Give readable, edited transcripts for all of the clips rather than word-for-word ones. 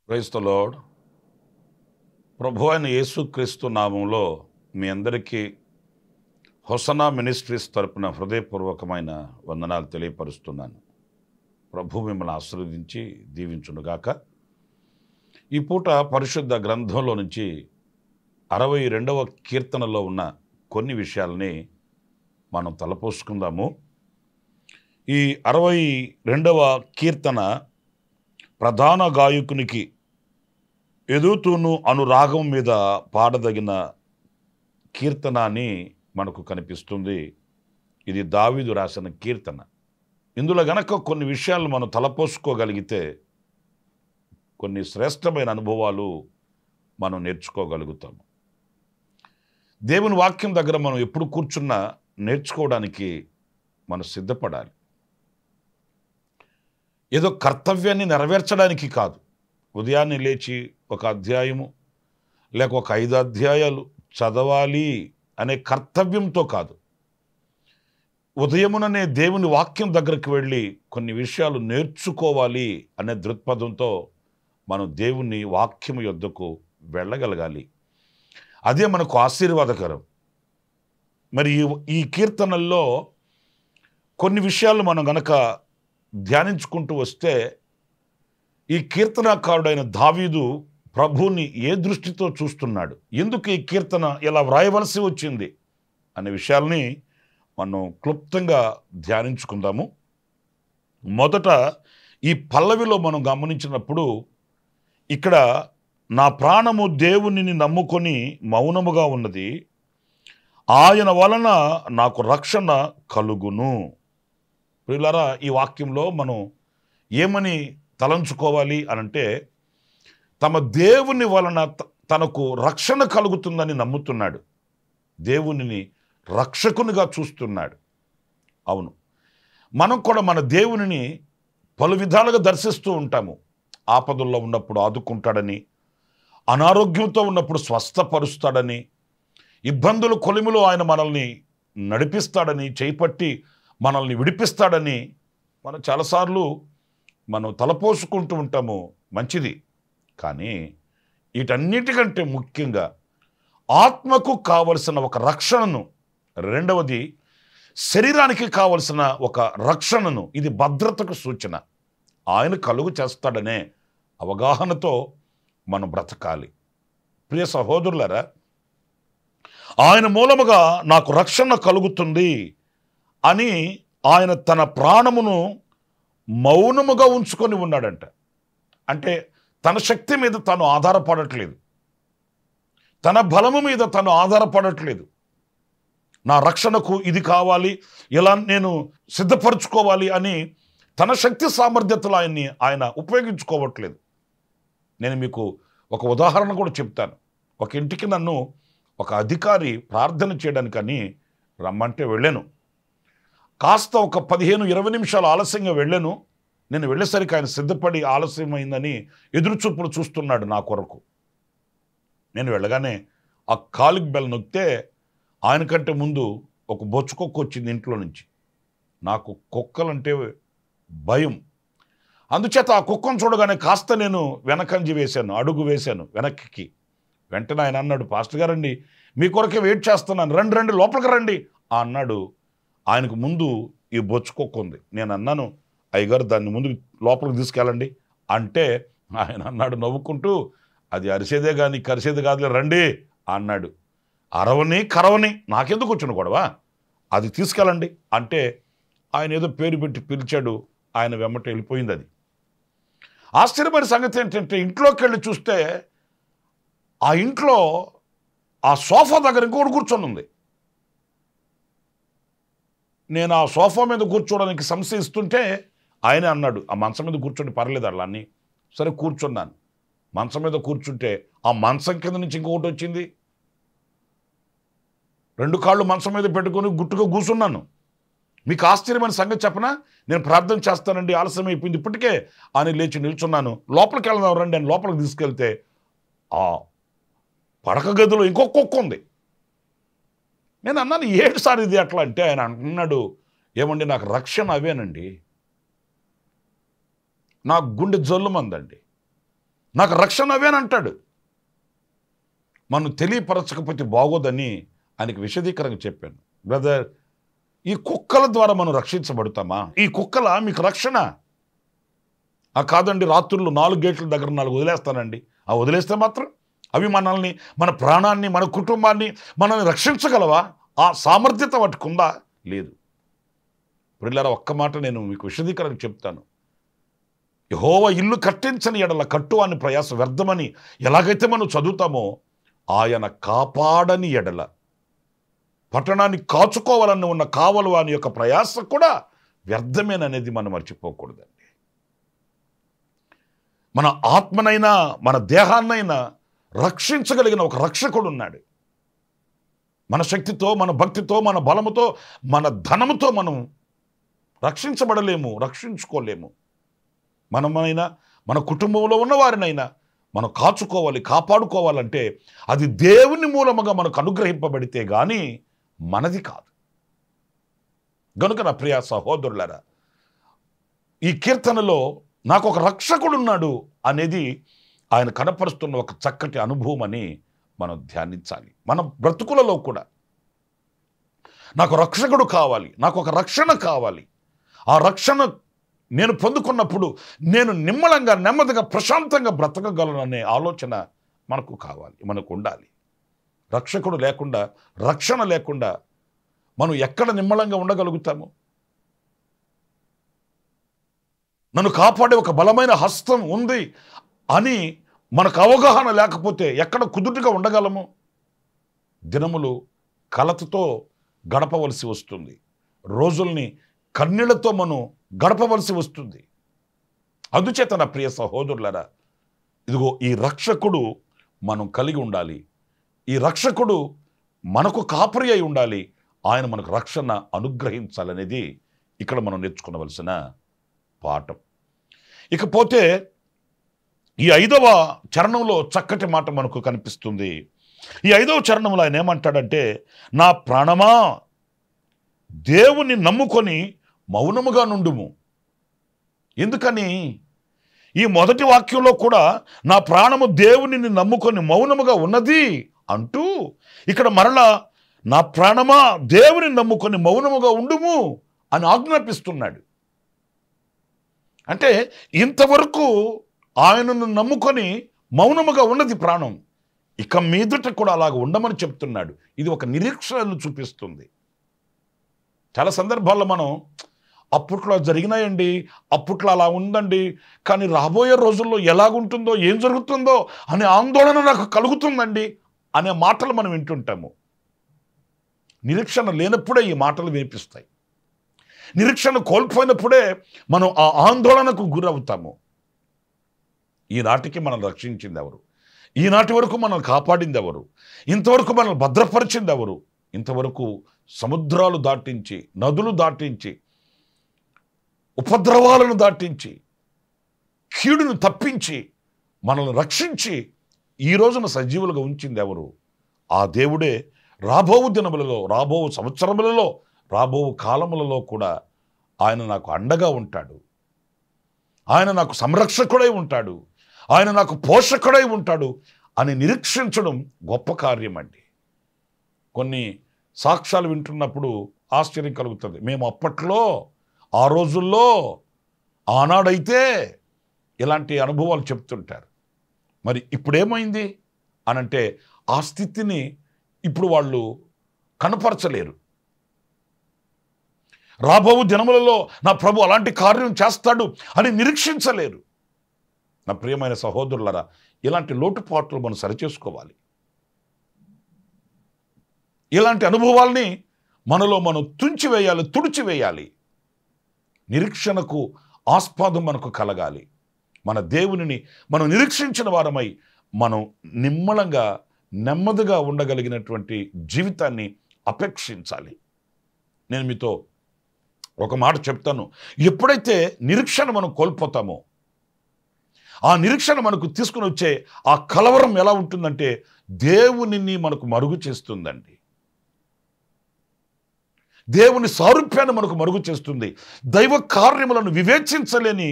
Praise the lord. ప్రభు అయిన యేసుక్రీస్తు నామంలో మీ అందరికీ హోసన్నా మినిస్ట్రీస్ తరపున హృదయపూర్వకమైన వందనాలు తెలియపరుస్తున్నాను. ప్రభు మిమ్మల్ని ఆశీర్వదించి దీవించునుగాక. ఈ పూట పరిశుద్ధ గ్రంథంలో నుంచి 62వ కీర్తనలో ఉన్న కొన్ని విషయాలని మనం తలపోసుకుందాము. ఈ 62వ కీర్తన ప్రధాన గాయకునికి ఎదుగుతూను అనురాగం మీద పాడదగిన కీర్తన అని మనకు కనిపిస్తుంది. ఇది దావీదు రాసిన కీర్తన. ఇందులో గనక కొన్ని విషయాలు మనం తలపోసుకోగలిగితే కొన్ని శ్రేష్టమైన అనుభవాలు మనం నేర్చుకోగలుగుతాము. దేవుని వాక్యం దగ్గర మనం ఎప్పుడు కూర్చున్నా నేర్చుకోవడానికి మనం సిద్ధపడాలి. ఏదో కర్తవ్యాన్ని నెరవేర్చడానికి కాదు. ఉదయాన్నే లేచి ఒక అధ్యాయము లేక ఒక 5 అధ్యాయాలు చదవాలి అనే కర్తవ్యంతో కాదు. ఉదయముననే దేవుని వాక్యం దగ్గరికి వెళ్ళి కొన్ని విషయాలు నేర్చుకోవాలి అనే దృక్పథంతో మనం దేవుని వాక్యము యొద్దకు వెళ్ళగలగాలి. అదే మనకు ఆశీర్వాదకరం. మరి ఈ కీర్తనల్లో కొన్ని విషయాలు మనం గనక ధ్యానించుకుంటూ వస్తే ఈ కీర్తనాకారుడైన దావీదు ప్రభువుని ఏ దృష్టితో చూస్తున్నాడు, ఎందుకు ఈ కీర్తన ఇలా వ్రాయవలసి వచ్చింది అనే విషయాల్ని మనం క్లుప్తంగా ధ్యానించుకుందాము. మొదట ఈ పల్లవిలో మనం గమనించినప్పుడు ఇక్కడ నా ప్రాణము దేవునిని నమ్ముకొని మౌనముగా ఉన్నది, ఆయన వలన నాకు రక్షణ కలుగును. ప్రియులారా, ఈ వాక్యంలో మనం ఏమని తలంచుకోవాలి అనంటే, తమ దేవుని వలన తనకు రక్షణ కలుగుతుందని నమ్ముతున్నాడు. దేవునిని రక్షకునిగా చూస్తున్నాడు. అవును, మనం కూడా మన దేవునిని పలు విధాలుగా దర్శిస్తూ ఉంటాము. ఆపదల్లో ఉన్నప్పుడు ఆదుకుంటాడని, అనారోగ్యంతో ఉన్నప్పుడు స్వస్థపరుస్తాడని, ఇబ్బందులు కొలిమిలో ఆయన మనల్ని నడిపిస్తాడని, చేపట్టి మనల్ని విడిపిస్తాడని మనం చాలాసార్లు మనం తలపోసుకుంటూ ఉంటాము. మంచిది. కానీ వీటన్నిటికంటే ముఖ్యంగా ఆత్మకు కావలసిన ఒక రక్షణను, రెండవది శరీరానికి కావలసిన ఒక రక్షణను, ఇది భద్రతకు సూచన, ఆయన కలుగు చేస్తాడనే అవగాహనతో మనం బ్రతకాలి. ప్రియ సహోదరులారా, ఆయన మూలముగా నాకు రక్షణ కలుగుతుంది అని ఆయన తన ప్రాణమును మౌనముగా ఉంచుకొని ఉన్నాడంట. అంటే తన శక్తి మీద తను ఆధారపడట్లేదు, తన బలము మీద తను ఆధారపడట్లేదు. నా రక్షణకు ఇది కావాలి, ఇలా నేను సిద్ధపరచుకోవాలి అని తన శక్తి సామర్థ్యతలు ఆయన ఉపయోగించుకోవట్లేదు. నేను మీకు ఒక ఉదాహరణ కూడా చెప్తాను. ఒక ఇంటికి నన్ను ఒక అధికారి ప్రార్థన చేయడానికని రమ్మంటే వెళ్ళాను. కాస్త ఒక 15-20 నిమిషాలు ఆలస్యంగా వెళ్ళాను. నేను వెళ్ళేసరికి ఆయన సిద్ధపడి ఆలస్యమైందని ఎదురుచూపులు చూస్తున్నాడు నా కొరకు. నేను వెళ్ళగానే ఆ కాలింగ్ బెల్ నొక్కితే ఆయనకంటే ముందు ఒక బొచ్చుకొక్క వచ్చింది ఇంట్లో నుంచి. నాకు కుక్కలంటే భయం. అందుచేత ఆ కుక్కను చూడగానే కాస్త నేను వెనకంజి వేశాను, అడుగు వేశాను వెనక్కి. వెంటనే ఆయన అన్నాడు, పాస్టర్ గారండి మీ కొరకే వెయిట్ చేస్తున్నాను, రండి రండి లోపలికి రండి అన్నాడు. ఆయనకు ముందు ఈ బొచ్చుకొక్క ఉంది. నేను అన్నాను, అయ్యగారు దాన్ని ముందు లోపలికి తీసుకెళ్ళండి అంటే ఆయన అన్నాడు నవ్వుకుంటూ, అది అరిసేదే కానీ కరిసేది కాదులే రండి అన్నాడు. అరవని కరవని నాకెందుకు వచ్చిన గొడవ, అది తీసుకెళ్ళండి అంటే ఆయన ఏదో పేరు పెట్టి పిలిచాడు. ఆయన వెమ్మట వెళ్ళిపోయింది. అది ఆశ్చర్యమైన సంగతి ఏంటంటే, ఇంట్లోకి వెళ్ళి చూస్తే ఆ ఇంట్లో ఆ సోఫా దగ్గర ఇంకోటి కూర్చొని ఉంది. నేను ఆ సోఫా మీద కూర్చోవడానికి సంశయిస్తుంటే ఆయనే అన్నాడు, ఆ మంచం మీద కూర్చోండి పర్లేదు అలా అని. సరే కూర్చున్నాను. మంచం మీద కూర్చుంటే ఆ మంచం కింద నుంచి ఇంకొకటి వచ్చింది. 2 కాళ్ళు మంచం మీద పెట్టుకొని గుట్టుగా కూర్చున్నాను. మీకు ఆశ్చర్యమైన సంగతి చెప్పనా? నేను ప్రార్థన చేస్తానండి, ఆలస్యం అయిపోయింది ఇప్పటికే అని లేచి నిల్చున్నాను. లోపలికి వెళ్దాం రండి అని లోపలికి తీసుకెళ్తే ఆ పడక గదిలో ఇంకొక కుక్క ఉంది. నేను అన్నాను, ఏంటి సార్ ఇది అట్లా అంటే ఆయన అంటున్నాడు, ఏమండి నాకు రక్షణ అవేనండి. నాకు గుండె జల్లుమందండి, నాకు రక్షణ అవేనంటాడు. మనం తెలియపరచకపోతే బాగోదని ఆయనకి విశదీకరంగా చెప్పాను. బ్రదర్, ఈ కుక్కల ద్వారా మనం రక్షించబడతామా? ఈ కుక్కల మీకు రక్షణ? కాదండి, రాత్రులు 4 గేట్ల దగ్గర 4 వదిలేస్తానండి. వదిలేస్తే మాత్రం అవి మనల్ని, మన ప్రాణాన్ని, మన కుటుంబాన్ని మనల్ని రక్షించగలవా? ఆ సామర్థ్యత వాటికుందా? లేదు. పిల్లల ఒక్క మాట నేను మీకు విశదీకరణ చెప్తాను. యెహోవా ఇల్లు కట్టించని ఎడల కట్టువాని ప్రయాస వ్యర్థమని ఎలాగైతే మనం చదువుతామో, ఆయన కాపాడని ఎడల పట్టణాన్ని కాచుకోవాలని ఉన్న కావలు వాని యొక్క ప్రయాస కూడా వ్యర్థమేననేది మనం మర్చిపోకూడదండి. మన ఆత్మనైనా మన దేహాన్నైనా రక్షించగలిగిన ఒక రక్షకుడు ఉన్నాడు. మన శక్తితో, మన భక్తితో, మన బలముతో, మన ధనముతో మనం రక్షించబడలేము, రక్షించుకోలేము. మనమైనా మన కుటుంబంలో ఉన్నవారినైనా మనం కాచుకోవాలి, కాపాడుకోవాలంటే అది దేవుని మూలముగా మనకు అనుగ్రహింపబడితే కానీ మనది కాదు. గనుక నా ప్రియ సహోదరులారా, ఈ కీర్తనలో నాకు ఒక రక్షకుడు ఉన్నాడు అనేది ఆయన కనపరుస్తున్న ఒక చక్కటి అనుభవం అని మనం ధ్యానించాలి. మన బ్రతుకులలో కూడా నాకు రక్షకుడు కావాలి, నాకు ఒక రక్షణ కావాలి. ఆ రక్షణ నేను పొందుకున్నప్పుడు నేను నిమ్మలంగా, నెమ్మదిగా, ప్రశాంతంగా బ్రతకగలననే ఆలోచన మనకు కావాలి, మనకు ఉండాలి. రక్షకుడు లేకుండా, రక్షణ లేకుండా మనం ఎక్కడ నిమ్మలంగా ఉండగలుగుతాము? నన్ను కాపాడే ఒక బలమైన హస్తం ఉంది అని మనకు అవగాహన లేకపోతే ఎక్కడ కుదుటగా ఉండగలము? దినములు కలతతో గడపవలసి వస్తుంది, రోజుల్ని కన్నీళ్లతో మనం గడపవలసి వస్తుంది. అందుచేత నా ప్రియ సహోదరులారా, ఇదిగో ఈ రక్షకుడు మనం కలిగి ఉండాలి. ఈ రక్షకుడు మనకు కాపరి అయి ఉండాలి. ఆయన మనకు రక్షణ అనుగ్రహించాలనేది ఇక్కడ మనం నేర్చుకోవలసిన పాఠం. ఇకపోతే ఈ 5వ చరణంలో చక్కటి మాట మనకు కనిపిస్తుంది. ఈ 5వ చరణంలో ఆయన ఏమంటాడంటే, నా ప్రాణమా దేవుని నమ్ముకొని మౌనముగా నుండుము. ఎందుకని? ఈ మొదటి వాక్యంలో కూడా నా ప్రాణము దేవునిని నమ్ముకొని మౌనముగా ఉన్నది అంటూ, ఇక్కడ మరలా నా ప్రాణమా దేవుని నమ్ముకొని మౌనముగా ఉండుము అని ఆజ్ఞాపిస్తున్నాడు. అంటే ఇంతవరకు ఆయనను నమ్ముకొని మౌనముగా ఉన్నది ప్రాణం, ఇక మీదట కూడా అలాగ ఉండమని చెప్తున్నాడు. ఇది ఒక నిరీక్షణను చూపిస్తుంది. చాలా సందర్భాల్లో మనం అప్పట్లో జరిగినాయండి, అప్పట్లో అలా ఉందండి, కానీ రాబోయే రోజుల్లో ఎలాగుంటుందో, ఏం జరుగుతుందో అనే ఆందోళన నాకు కలుగుతుందండి అనే మాటలు మనం వింటుంటాము. నిరీక్షణ లేనప్పుడే ఈ మాటలు వినిపిస్తాయి. నిరీక్షణ కోల్పోయినప్పుడే మనం ఆ ఆందోళనకు గురవుతాము. ఈనాటికి మనల్ని రక్షించింది ఎవరు? ఈనాటి వరకు మనల్ని కాపాడింది ఎవరు? ఇంతవరకు మనల్ని భద్రపరిచింది ఎవరు? ఇంతవరకు సముద్రాలు దాటించి, నదులు దాటించి, ఉపద్రవాలను దాటించి, కీడును తప్పించి, మనల్ని రక్షించి ఈ రోజున సజీవులుగా ఉంచింది ఎవరు? ఆ దేవుడే రాబో దినములలో, రాబో సంవత్సరములలో, రాబో కాలములలో కూడా ఆయన నాకు అండగా ఉంటాడు, ఆయన నాకు సంరక్షకుడై ఉంటాడు, ఆయన నాకు పోషకుడై ఉంటాడు అని నిరీక్షించడం గొప్ప కార్యం అండి. కొన్ని సాక్ష్యాలు వింటున్నప్పుడు ఆశ్చర్యం కలుగుతుంది. మేము అప్పట్లో, ఆ రోజుల్లో, ఆనాడైతే ఇలాంటి అనుభవాలు చెప్తుంటారు. మరి ఇప్పుడేమైంది అనంటే ఆ స్థితిని ఇప్పుడు వాళ్ళు కనపరచలేరు. రాబో దినములలో నా ప్రభు అలాంటి కార్యం చేస్తాడు అని నిరీక్షించలేరు. నా ప్రియమైన సహోదరులారా, ఇలాంటి లోటుపాట్లు మనం సరిచేసుకోవాలి. ఇలాంటి అనుభవాల్ని మనలో మనం తుంచివేయాలి, తుడిచివేయాలి. నిరీక్షణకు ఆస్పాదం మనకు కలగాలి. మన దేవునిని మనం నిరీక్షించిన వారమై మనం నిమ్మలంగా నెమ్మదిగా ఉండగలిగినటువంటి జీవితాన్ని అపేక్షించాలి. నేను మీతో ఒక మాట చెప్తాను. ఎప్పుడైతే నిరీక్షణ మనం కోల్పోతామో, ఆ నిరీక్షణ మనకు తీసుకుని వచ్చే ఆ కలవరం ఎలా ఉంటుందంటే దేవునిని మనకు మరుగు చేస్తుందండి. దేవుని సారూప్యాన్ని మనకు మరుగు చేస్తుంది. దైవ కార్యములను వివేచించలేని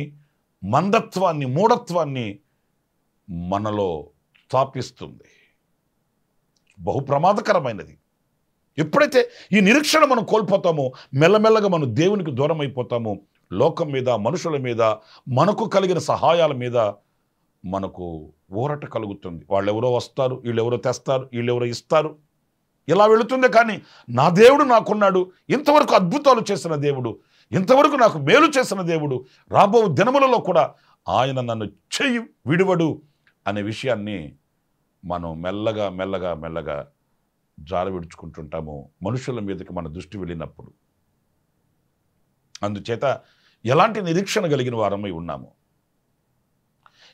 మందత్వాన్ని, మూఢత్వాన్ని మనలో స్థాపిస్తుంది. బహు ప్రమాదకరమైనది. ఎప్పుడైతే ఈ నిరీక్షణ మనం కోల్పోతామో మెల్లమెల్లగా మనం దేవునికి దూరం అయిపోతాము. లోకం మీద, మనుషుల మీద, మనకు కలిగిన సహాయాల మీద మనకు ఊరట కలుగుతుంది. వాళ్ళెవరో వస్తారు, వీళ్ళెవరో తెస్తారు, వీళ్ళెవరో ఇస్తారు, ఇలా వెళుతుందే కానీ నా దేవుడు నాకున్నాడు, ఇంతవరకు అద్భుతాలు చేసిన దేవుడు, ఇంతవరకు నాకు మేలు చేసిన దేవుడు, రాబో దినములలో కూడా ఆయన నన్ను చెయ్యి విడువడు అనే విషయాన్ని మనం మెల్లగా మెల్లగా మెల్లగా జార విడుచుకుంటుంటాము మనుషుల మీదకి మన దృష్టి వెళ్ళినప్పుడు. అందుచేత ఎలాంటి నిరీక్షణ కలిగిన వారమై ఉన్నాము,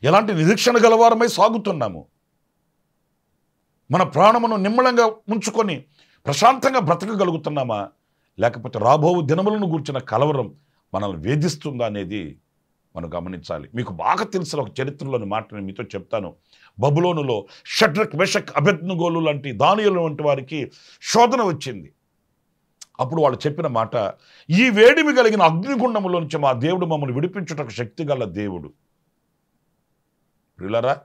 ఎలాంటి నిరీక్షణ గలవారమై సాగుతున్నాము, మన ప్రాణమును నిమ్మలంగా ఉంచుకొని ప్రశాంతంగా బ్రతకగలుగుతున్నామా, లేకపోతే రాబో దినములను గూర్చిన కలవరం మనల్ని వేధిస్తుందా అనేది మనం గమనించాలి. మీకు బాగా తెలిసిన ఒక చరిత్రలోని మాట నేను మీతో చెప్తాను. బబులోనులో షడ్రక్, మెషక్, అబేద్నెగోలు లాంటి దానియేలు వంటి వారికి శోధన వచ్చింది. అప్పుడు వాళ్ళు చెప్పిన మాట, ఈ వేడిమి కలిగిన అగ్నిగుండములో నుంచి మా దేవుడు మమ్మల్ని విడిపించుటకు శక్తి గల దేవుడు. ప్రియులారా,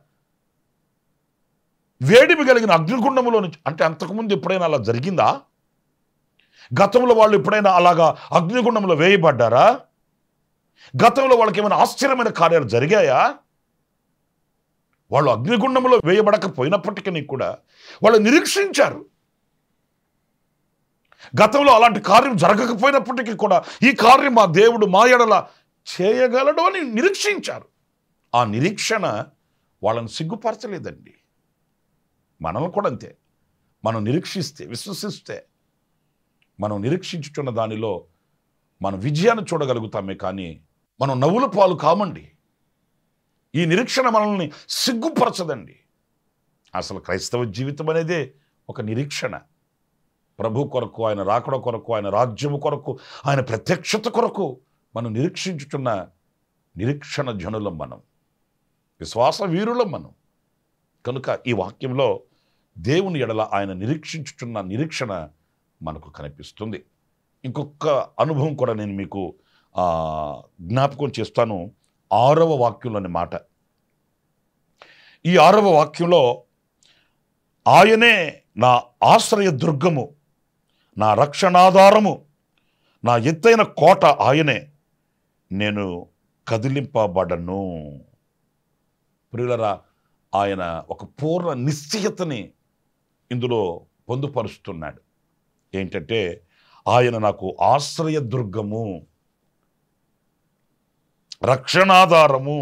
వేడిమి కలిగిన అగ్నిగుండములో నుంచి అంటే అంతకుముందు ఎప్పుడైనా అలా జరిగిందా? గతంలో వాళ్ళు ఎప్పుడైనా అలాగా అగ్నిగుండంలో వేయబడ్డారా? గతంలో వాళ్ళకి ఏమైనా ఆశ్చర్యమైన కార్యాలు జరిగాయా? వాళ్ళు అగ్నిగుండంలో వేయబడకపోయినప్పటికీ కూడా వాళ్ళు నిరీక్షించారు. గతంలో అలాంటి కార్యం జరగకపోయినప్పటికీ కూడా ఈ కార్యం మా దేవుడు మా ఎడల చేయగలడు అని నిరీక్షించారు. ఆ నిరీక్షణ వాళ్ళని సిగ్గుపరచలేదండి. మనల్ని కూడా అంతే. మనం నిరీక్షిస్తే, విశ్వసిస్తే, మనం నిరీక్షించుతున్న దానిలో మన విజయాన్ని చూడగలుగుతామే కానీ మనం నవ్వుల పాలు కామండి. ఈ నిరీక్షణ మనల్ని సిగ్గుపరచదండి. అసలు క్రైస్తవ జీవితం అనేదే ఒక నిరీక్షణ. ప్రభు కొరకు, ఆయన రాకడ కొరకు, ఆయన రాజ్యము కొరకు, ఆయన ప్రత్యక్షత కొరకు మనం నిరీక్షించుతున్న నిరీక్షణ జనులం మనం, విశ్వాస వీరులం మనం. కనుక ఈ వాక్యంలో దేవుని ఎడల ఆయన నిరీక్షించుతున్న నిరీక్షణ మనకు కనిపిస్తుంది. ఇంకొక అనుభవం కూడా నేను మీకు జ్ఞాపకం చేస్తాను. 6వ వాక్యంలోని మాట. ఈ 6వ వాక్యంలో ఆయనే నా ఆశ్రయ దుర్గము, నా రక్షణాధారము, నా ఎత్తైన కోట ఆయనే, నేను కదిలింపబడను. ప్రియులరా, ఆయన ఒక పూర్ణ నిశ్చయతని ఇందులో పొందుపరుస్తున్నాడు. ఏంటంటే ఆయన నాకు ఆశ్రయ దుర్గము, రక్షణాధారము,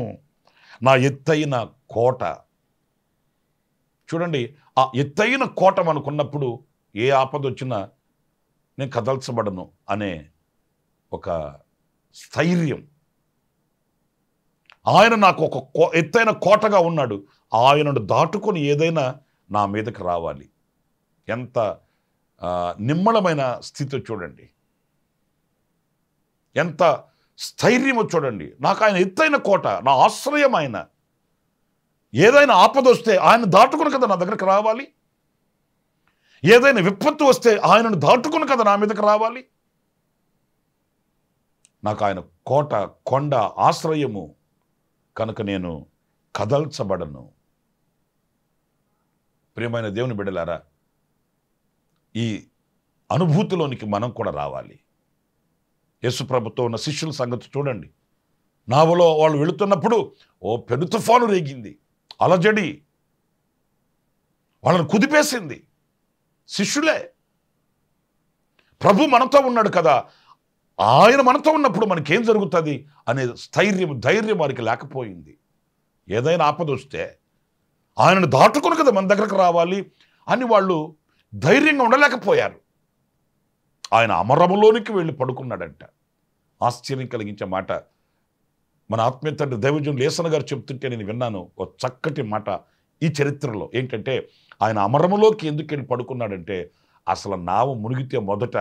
నా ఎత్తైన కోట. చూడండి, ఆ ఎత్తైన కోట మనకున్నప్పుడు ఏ ఆపద వచ్చినా నేను కదల్చబడను అనే ఒక స్థైర్యం. ఆయన నాకు ఒక ఎత్తైన కోటగా ఉన్నాడు. ఆయనను దాటుకొని ఏదైనా నా మీదకి రావాలి. ఎంత నిమ్మళమైన స్థితి చూడండి, ఎంత స్థైర్యమో చూడండి. నాకు ఆయన ఎత్తైన కోట, నా ఆశ్రయం ఆయన. ఏదైనా ఆపద వస్తే ఆయన దాటుకుని కదా నా దగ్గరకు రావాలి. ఏదైనా విపత్తు వస్తే ఆయనను దాటుకుని కదా నా మీదకి రావాలి. నాకు ఆయన కోట, కొండ, ఆశ్రయము కనుక నేను కదల్చబడను. ప్రియమైన దేవుని బిడ్డలారా, ఈ అనుభూతిలోనికి మనం కూడా రావాలి. యేసు ప్రభుతో ఉన్న శిష్యుల సంగతి చూడండి. నావలో వాళ్ళు వెళుతున్నప్పుడు పెను తుఫాను రేగింది, అలజడి వాళ్ళని కుదిపేసింది. శిష్యులే. ప్రభు మనతో ఉన్నాడు కదా, ఆయన మనతో ఉన్నప్పుడు మనకేం జరుగుతుంది అనే ధైర్యం వారికి లేకపోయింది. ఏదైనా ఆపద వస్తే ఆయనను దాటుకుని కదా మన దగ్గరకు రావాలి అని వాళ్ళు ధైర్యంగా ఉండలేకపోయారు. ఆయన అమరములోనికి వెళ్ళి పడుకున్నాడంట. ఆశ్చర్యం కలిగించే మాట. మన ఆత్మీయ తండ్రి దైవజనులు లేసన గారు చెప్తుంటే నేను విన్నాను ఒక చక్కటి మాట ఈ చరిత్రలో. ఏంటంటే ఆయన అమరములోకి ఎందుకు వెళ్ళి పడుకున్నాడంటే, అసలు నావ మునిగితే మొదట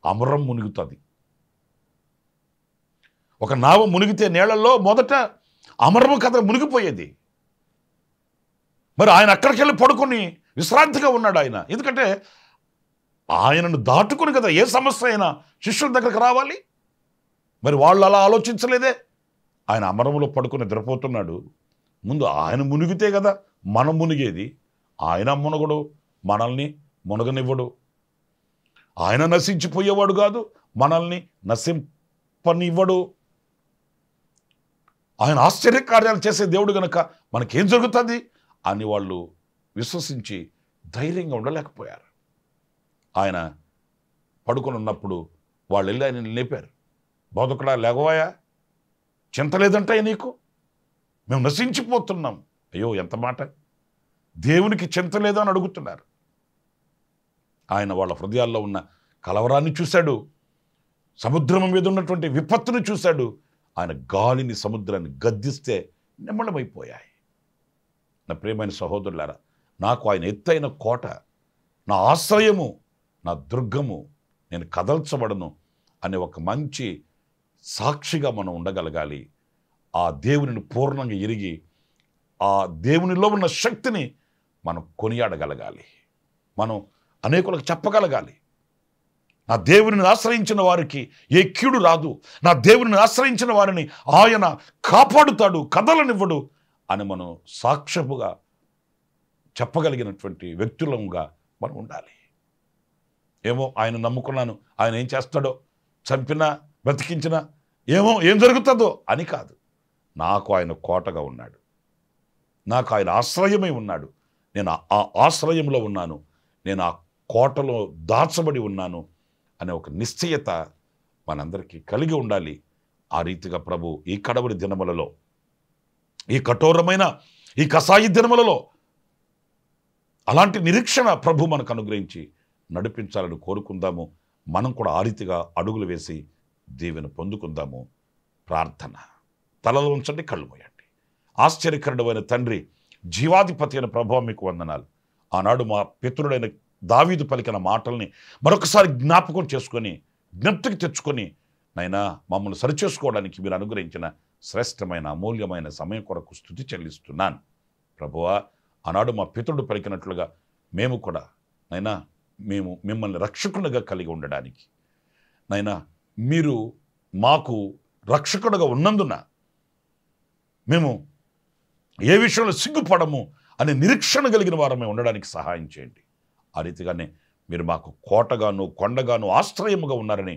అమరం మునుగుతుంది. ఒక నావ మునిగితే నీళ్లలో మొదట అమరము కథ మునిగిపోయేది. మరి ఆయన అక్కడికి వెళ్ళి పడుకొని విశ్రాంతిగా ఉన్నాడు ఆయన. ఎందుకంటే ఆయనను దాటుకుని కదా ఏ సమస్య అయినా శిష్యుల దగ్గరకు రావాలి. మరి వాళ్ళు అలా ఆలోచించలేదే. ఆయన అమరములో పడుకుని నిద్రపోతున్నాడు. ముందు ఆయన మునిగితే కదా మనం మునిగేది. ఆయన మునగడు, మనల్ని మునగనివ్వడు. ఆయన నశించిపోయేవాడు కాదు, మనల్ని నశింపనివ్వడు. ఆయన ఆశ్చర్యకార్యాలు చేసే దేవుడు గనక మనకేం జరుగుతుంది అని వాళ్ళు విశ్వసించి ధైర్యంగా ఉండలేకపోయారు. ఆయన పడుకొని ఉన్నప్పుడు వాళ్ళు వెళ్ళి ఆయన లేపారు. బోధకుడా లేగవాయా, చింత లేదంటాయి నీకు, మేము నశించిపోతున్నాం. అయ్యో ఎంత మాట, దేవునికి చింత లేదా అని అడుగుతున్నారు. ఆయన వాళ్ళ హృదయాల్లో ఉన్న కలవరాన్ని చూశాడు, సముద్రం మీద ఉన్నటువంటి విపత్తును చూశాడు. ఆయన గాలిని సముద్రాన్ని గద్దిస్తే నిమ్మళమైపోయాయి. నా ప్రియమైన సహోదరులారా, నాకు ఆయన ఎత్తైన కోట, నా ఆశ్రయము, నా దుర్గము, నేను కదల్చబడను అనే ఒక మంచి సాక్షిగా మనం ఉండగలగాలి. ఆ దేవునిని పూర్ణంగా ఎరిగి ఆ దేవునిలో ఉన్న శక్తిని మనం కొనియాడగలగాలి. మనం అనేకులకు చెప్పగలగాలి. నా దేవునిని ఆశ్రయించిన వారికి ఏ కీడు రాదు, నా దేవునిని ఆశ్రయించిన వారిని ఆయన కాపాడుతాడు, కదలనివ్వడు అని మనం సాక్ష్యముగా చెప్పగలిగినటువంటి వ్యక్తులంగా మనం ఉండాలి. ఏమో ఆయన నమ్ముకున్నాను, ఆయన ఏం చేస్తాడో, చంపినా బ్రతికించినా ఏం జరుగుతుందో అని కాదు. నాకు ఆయన కోటగా ఉన్నాడు, నాకు ఆయన ఆశ్రయమై ఉన్నాడు. నేను ఆ ఆశ్రయంలో ఉన్నాను, నేను ఆ కోటలో దాచబడి ఉన్నాను అనే ఒక నిశ్చయత మనందరికీ కలిగి ఉండాలి. ఆ రీతిగా ప్రభు ఈ కడవరి దినములలో, ఈ కఠోరమైన ఈ కసాయి దినములలో అలాంటి నిరీక్షణ ప్రభు మనకు అనుగ్రహించి నడిపించాలని కోరుకుందాము. మనం కూడా ఆ రీతిగా అడుగులు వేసి దీవెన పొందుకుందాము. ప్రార్థన. తలలో ఉంచండి, కళ్ళు మూయండి. ఆశ్చర్యకరుడైన తండ్రి, జీవాధిపతి అయిన ప్రభువా మీకు వందనాలు. ఆనాడు మా పితరుడైన దావీదు పలికిన మాటల్ని మరొకసారి జ్ఞాపకం చేసుకొని జ్ఞప్తికి తెచ్చుకొని నైనా మమ్మల్ని సరిచేసుకోవడానికి మీరు అనుగ్రహించిన శ్రేష్టమైన అమూల్యమైన సమయం కొరకు స్తుతి చెల్లిస్తున్నాను. ప్రభువా, ఆనాడు మా పితరుడు పలికినట్లుగా మేము కూడా నైనా మేము మిమ్మల్ని రక్షకునిగా కలిగి ఉండడానికి, నైనా మీరు మాకు రక్షకుడుగా ఉన్నందున మేము ఏ విషయంలో సిగ్గుపడము అనే నిరీక్షణ కలిగిన వారమే ఉండడానికి సహాయం చేయండి. ఆ రీతిగానే మీరు మాకు కోటగాను కొండగాను ఆశ్రయముగా ఉన్నారని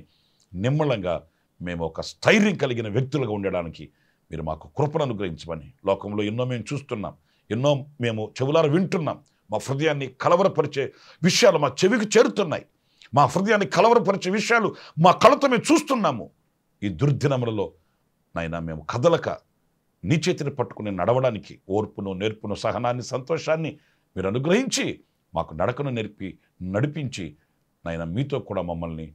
నిమ్మలంగా మేము ఒక స్థైర్యం కలిగిన వ్యక్తులుగా ఉండడానికి మీరు మాకు కృపను అనుగ్రహించమని. లోకంలో ఎన్నో మేము చూస్తున్నాం, ఎన్నో మేము చెవులారా వింటున్నాం. మా హృదయాన్ని కలవరపరిచే విషయాలు మా చెవికి చేరుతున్నాయి. మా హృదయాన్ని కలవరపరిచే విషయాలు మా కళ్ళతో మేము చూస్తున్నాము. ఈ దుర్దినములలో నైనా మేము కదలక నీ చేతిని పట్టుకుని నడవడానికి ఓర్పును, నేర్పును, సహనాన్ని, సంతోషాన్ని మీరు అనుగ్రహించి మాకు నడకను నడిపించి నైనా మీతో కూడా మమ్మల్ని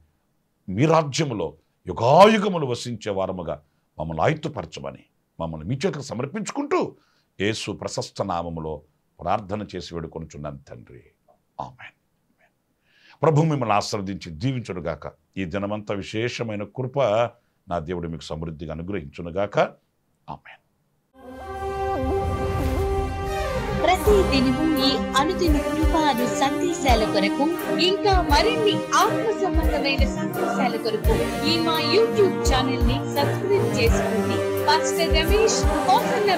మీ రాజ్యములో యుగాయుగములు వసించే వారముగా మమ్మల్ని ఆయుత్తపరచమని మమ్మల్ని మీ చేతులకు సమర్పించుకుంటూ యేసు ప్రశస్త నామములో ప్రార్థన చేసి వేడుకొనుచున్నాను తండ్రి. ఆమేన్. ప్రభు మిమ్మల్ని ఆశీర్వదించి దీవించునుగాక. ఈ దినమంతా విశేషమైన కృప నా దేవుడు మీకు సమృద్ధిగా అనుగ్రహించునుగాక. ఆమేన్. ప్రతి దినము ఈ అనుదిన కృపాను సందేశాల కొరకు, ఇంకా మరిన్ని ఆత్మ సంబంధమైన సందేశాల కొరకు ఈ మా యూట్యూబ్ ఛానల్ ని సబ్స్క్రైబ్ చేసుకోండి. Pastor Ramesh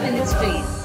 ministries.